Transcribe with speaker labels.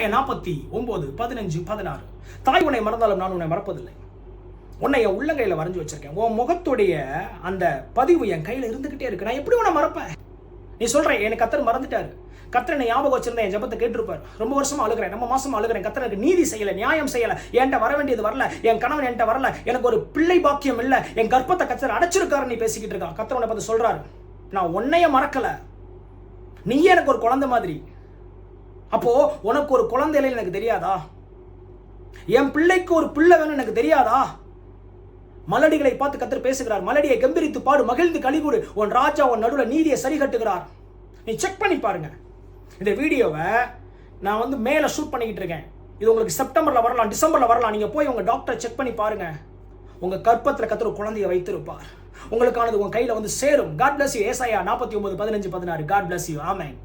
Speaker 1: ஏசாயா 49:15-16. தாய் உன்னை மறந்தாலும் நான் உன்னை மறப்பதில்லை. உன்னை என் உள்ளங்கையில் வரைஞ்சி வச்சிருக்கேன். உன் முகத்துடைய அந்த பதிவு என் கையில் இருந்துகிட்டே இருக்கு. நான் எப்படி உன்னை மறப்பேன்? நீ சொல்ற எனக்கு கர்த்தர் மறந்துட்டாரு, கர்த்தர் என்னை ஞாபகம் வச்சிருந்தேன், என் ஜெபத்தை கேட்டிருப்பார். ரொம்ப வருஷமா அழுகிறேன், நம்ம மாசமா அழுகிறேன், கர்த்தருக்கு நீதி செய்யல, நியாயம் செய்யல, என்கிட்ட வர வேண்டியது வரல, என் கணவன் என்கிட்ட வரல, எனக்கு ஒரு பிள்ளை பாக்கியம் இல்ல, என் கர்ப்பத்தை கர்த்தர் அடைச்சிருக்காரு, நீ பேசிக்கிட்டு இருக்கான். கர்த்தர் உன்னை பார்த்து சொல்றாரு, நான் உன்னைய மறக்கல, நீயே எனக்கு ஒரு குழந்தை மாதிரி. அப்போ உனக்கு ஒரு குழந்தை இல்லைன்னு எனக்கு தெரியாதா? என் பிள்ளைக்கு ஒரு பிள்ளை வேணும் எனக்கு தெரியாதா? மலடிகளை பார்த்து கர்த்தர் பேசுகிறார். மலடியை கம்பீரித்து பாடு, மகிழ்ந்து கலிகூடு, உன் ராஜா உன் நடுவில் நீதியை சரி கட்டுகிறார். நீ செக் பண்ணி பாருங்க. இந்த வீடியோவை நான் மேலே ஷூட் பண்ணிக்கிட்டு இருக்கேன். இது உங்களுக்கு செப்டம்பரில் வரலாம், டிசம்பரில் வரலாம். நீங்கள் போய் உங்கள் டாக்டரை செக் பண்ணி பாருங்க. உங்கள் கர்ப்பத்தில் கர்த்தர் ஒரு குழந்தையை வைத்திருப்பார். உங்களுக்கானது உங்கள் கையில் சேரும். God bless you. ஏசாயா 49:15-16. God bless you. ஆமென்.